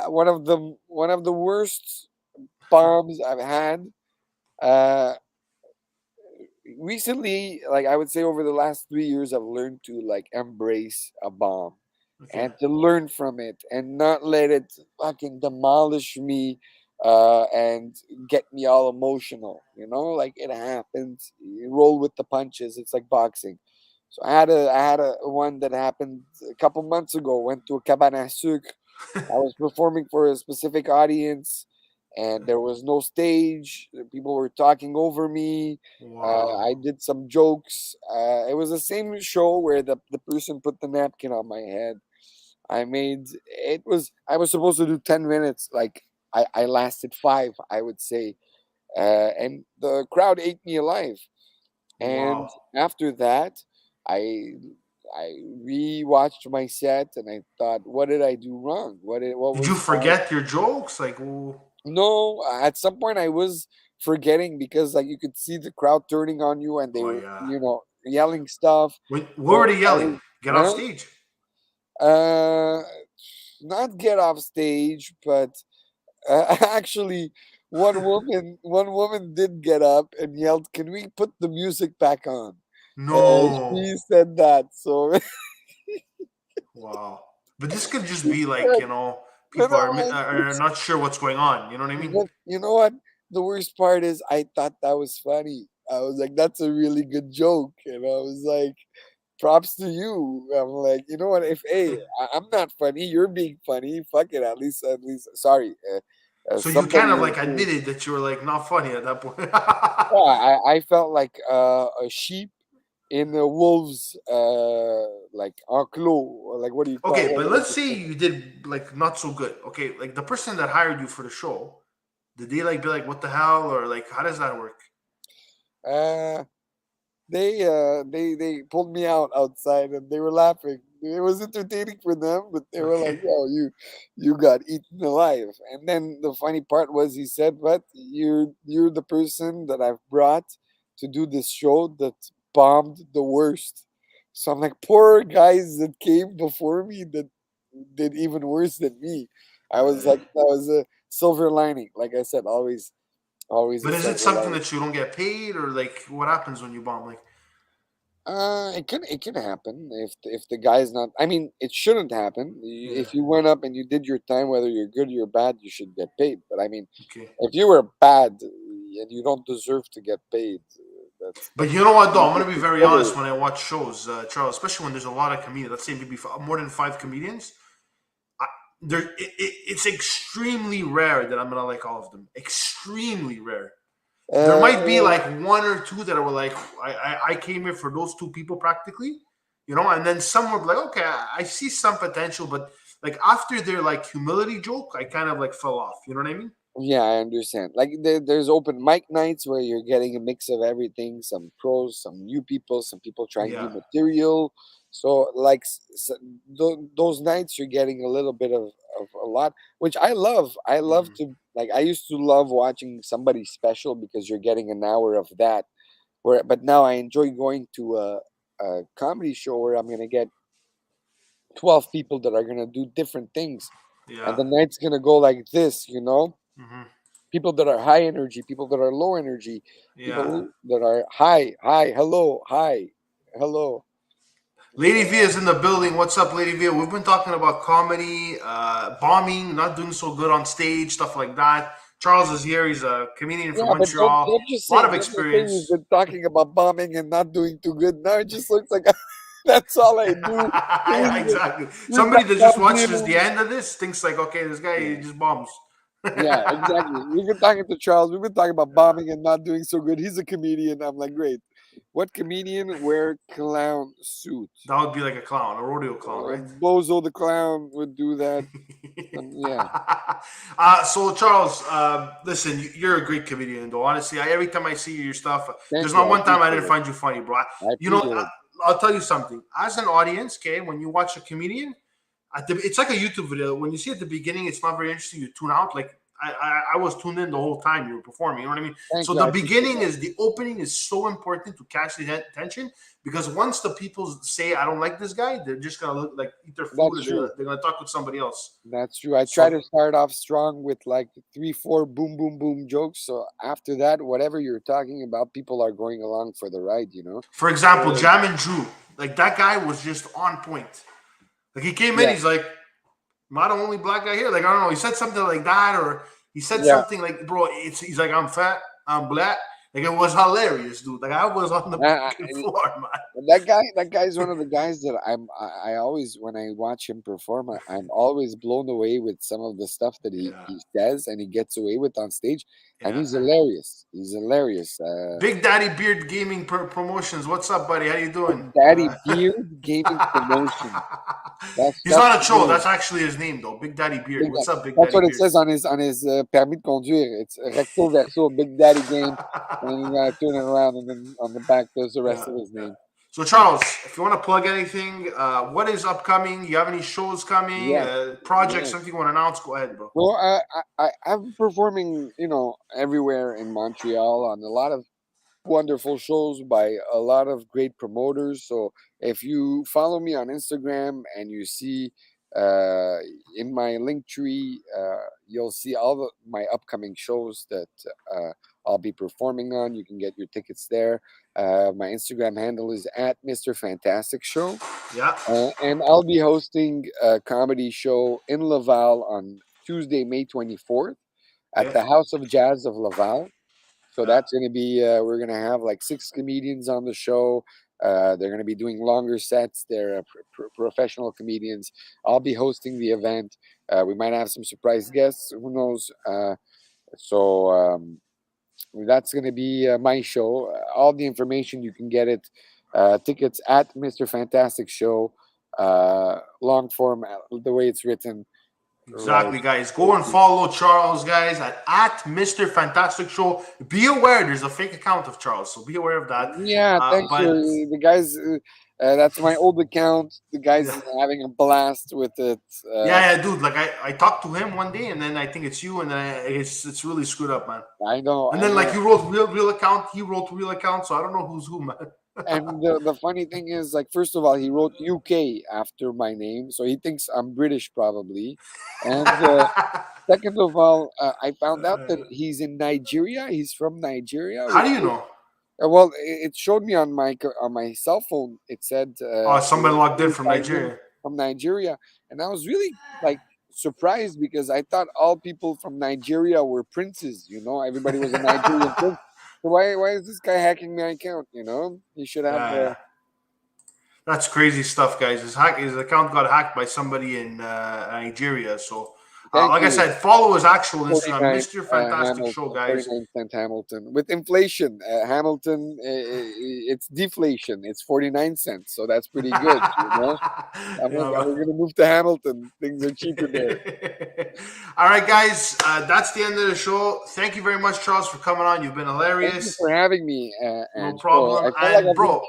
one of the worst bombs I've had. Uh, Recently, like I would say over the last 3 years, I've learned to like embrace a bomb Okay. and to learn from it and not let it fucking demolish me and get me all emotional. Like it happens. You roll with the punches. It's like boxing. So I had a one that happened a couple months ago. Went to a cabane à sucre. I was performing for a specific audience, and there was no stage. People were talking over me. I Wow. did some jokes. It was the same show where the person put the napkin on my head. I was supposed to do 10 minutes. Like I lasted 5, I would say. And the crowd ate me alive. And Wow. after that, I I rewatched my set and I thought, what did I do wrong? What Did you was my forget your jokes? Like, ooh. No, at some point I was forgetting because like you could see the crowd turning on you and they Oh were, yeah. yelling stuff. What were So they I yelling? was, Get off huh? stage. Uh, Not get off stage, but actually, one woman did get up and yelled, "Can we put the music back on?" No. She said that. So Wow. But this could just be like, no, people no, are not sure what's going on. You know what I mean? but you know what? The worst part is I thought that was funny. I was like, "That's a really good joke," and I was like, "Props to you." I'm like, you know what? If I'm not funny, you're being funny. Fuck it. At least. Sorry. So you kind Somebody of was like doing. admitted that you were like not funny at that point. Yeah, I felt like a sheep in a wolf's like enclos. Or like what do you call Okay, but what let's is say it? you did like not so good. Okay, like the person that hired you for the show, did they like be like, what the hell? Or like, how does that work? Uh, they pulled me out outside and they were laughing. It was entertaining for them, but they were like, Okay. "Yo, you got eaten alive." And then the funny part was he said, "But you're the person that I've brought to do this show that bombed the worst." So I'm like, poor guys that came before me that did even worse than me. I was like, that was a silver lining. Like I said, always a But is it silver something lining. that you don't get paid, or like what happens when you bomb? Like, It can happen if the guy's not. I mean, it shouldn't happen. yeah, If you went up and you did your time, whether you're good or you're bad, you should get paid. But I mean, okay. if you were bad and you don't deserve to get paid, But that's you know what, though? you I'm gonna should be very consider honest it. when I watch shows, Charles, especially when there's a lot of comedians. Let's say maybe more than 5 comedians. I, it's extremely rare that I'm gonna like all of them. Extremely rare. There might be Uh, like one or two that were like, I came here for those two people practically, and then some were like, okay, I see some potential, but like after their like humility joke, I kind of like fell off. You know what I mean? Yeah, I understand. Like there's open mic nights where you're getting a mix of everything, some pros, some new people, some people trying new Yeah. material. So like those nights you're getting a little bit of a lot, which I love. I love Mhm. to like I used to love watching somebody special because you're getting an hour of that. But now I enjoy going to a comedy show where I'm gonna get 12 people that are gonna do different things, and Yeah. the night's gonna go like this. Hmm. People that are high energy, people that are low energy, Yeah. people that are hi, hello, hi, hello. Lady V is in the building. What's up, Lady V? We've been talking about comedy, bombing, not doing so good on stage, stuff like that. Charles is here. He's a comedian from Yeah, but don't Montreal. don't just A lot say of don't just say we've experience. been talking about bombing and not doing too good. Now it just looks like that's all I do. Yeah, Is exactly. you Somebody got that just that watches the dinner. end of this thinks like, okay, this guy he Yeah, just bombs. yeah, exactly. We've been talking to Charles. We've been talking about bombing and not doing so good. He's a comedian. I'm like, great. What comedian wear clown suit? That would be like a clown, a rodeo clown, right? Bozo the clown would do that. Yeah. So Charles, listen, you're a great comedian, though. Honestly, every time I see your stuff, Thank there's you. not I one time I appreciate didn't it. find you funny, bro. I You know, appreciate it. I'll tell you something. As an audience, okay, when you watch a comedian, it's like a YouTube video. When you see at the beginning, it's not very interesting. You tune out. Like I was tuned in the whole time you were performing. You know what I mean? Thank So you. the beginning is the opening is so important to catch the attention, because once the people say I don't like this guy, they're just gonna look like eat their food. They're gonna talk with somebody else. That's true. I try to start off strong with like 3-4 boom boom boom jokes. So after that, whatever you're talking about, people are going along for the ride. For example, Jam and Drew, like that guy was just on point. Like he came in, he's like, "Am I the only black guy here?" Like I don't know. He said something like that, or he said something like, "Bro, he's like, I'm fat, I'm black." Like it was hilarious, dude. Like I was on the floor, man. That guy is one of the guys that I always, when I watch him perform, I'm always blown away with some of the stuff that he says and he gets away with on stage, and he's hilarious. He's hilarious. Big Daddy Beard Gaming Promotions. What's up, buddy? How you doing? Daddy Beard Gaming Promotion. He's on a show. That's actually his name, though. Big Daddy Beard. What's up, Big Daddy Beard? That's what it says on his permis de conduire. It's recto verso, Big Daddy Game, and you gotta turn it around, and then on the back there's the rest of his name. So Charles, if you want to plug anything, what is upcoming? You have any shows coming? Projects? Something you want to announce? Go ahead, bro. Well, I'm performing, everywhere in Montreal on a lot of wonderful shows by a lot of great promoters. So if you follow me on Instagram and you see in my link tree, you'll see all my upcoming shows that I'll be performing on. You can get your tickets there. My Instagram handle is at Mr. Fantastic Show. Yeah. And I'll be hosting a comedy show in Laval on Tuesday, May 24th at the House of Jazz of Laval. So that's going to be, we're going to have like 6 comedians on the show. They're going to be doing longer sets. They're professional comedians. I'll be hosting the event. We might have some surprise guests. Who knows? So that's going to be my show. All the information, you can get it. Tickets at Mr. Fantastic Show. Long form, the way it's written. Exactly, guys. Go and follow Charles, guys, at Mr. Fantastic Show. Be aware, there's a fake account of Charles, so be aware of that. Yeah, thank you. The guys, that's my old account. The guy's having a blast with it. Dude. Like I talked to him one day, and then I think it's you, and then it's really screwed up, man. I know. And then you wrote real account, he wrote real account, so I don't know who's who, man. And the funny thing is, like, first of all, he wrote UK after my name, so he thinks I'm British probably. And second of all, I found out that he's in Nigeria. He's from Nigeria. How do you know? Well, it showed me on my cell phone. It said somebody logged in from Nigeria. From Nigeria, and I was really surprised because I thought all people from Nigeria were princes. Everybody was a Nigerian prince. So why is this guy hacking my account? He should have. That's crazy stuff, guys. His account got hacked by somebody in Nigeria. So, like I said, follow his actual Instagram, Mr. Fantastic Show, guys. 49 cent Hamilton. With inflation, Hamilton, it's deflation. It's 49 cents. So that's pretty good. We're going to move to Hamilton. Things are cheaper there. All right, guys. That's the end of the show. Thank you very much, Charles, for coming on. You've been hilarious. Thank you for having me. No problem. And, bro,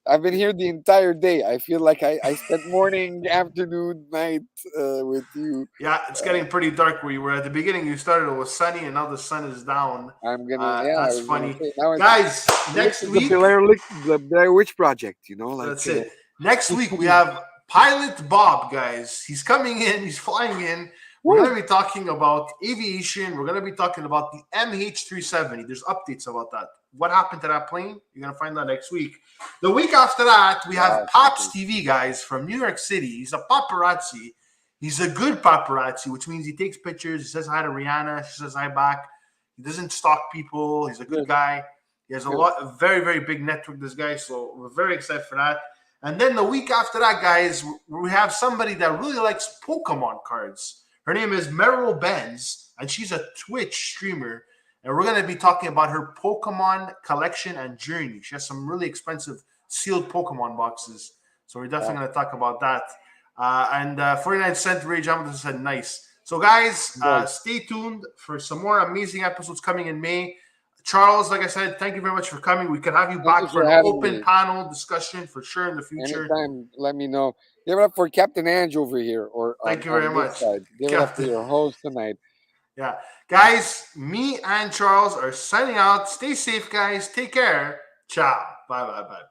I've been here the entire day. I feel like I spent morning, afternoon, night with you. Yeah, it's getting pretty dark where you were. At the beginning, you started, it was sunny, and now the sun is down. I'm going to, that's funny. Guys, next week. The Blair Witch Project, That's it. Next week, we have Pilot Bob, guys. He's coming in. He's flying in. We're going to be talking about aviation. We're going to be talking about the MH370. There's updates about that. What happened to that plane? You're going to find out next week. The week after that, we have Pops TV, guys, from New York City. He's a paparazzi. He's a good paparazzi, which means he takes pictures. He says hi to Rihanna. She says hi back. He doesn't stalk people. He's a good guy. He has a very, very big network, this guy. So we're very excited for that. And then the week after that, guys, we have somebody that really likes Pokemon cards. Her name is Meryl Benz, and she's a Twitch streamer. And we're going to be talking about her Pokemon collection and journey. She has some really expensive sealed Pokemon boxes. So we're definitely going to talk about that. And 49 Cent Rage Hamilton said nice. So guys, stay tuned for some more amazing episodes coming in May. Charles, like I said, thank you very much for coming. We could have you back for an open panel discussion for sure in the future. Anytime, let me know. Give it up for Captain Ange over here. Or thank you very much. Side. Give it up for your host tonight. Yeah. Guys, me and Charles are signing out. Stay safe, guys. Take care. Ciao. Bye.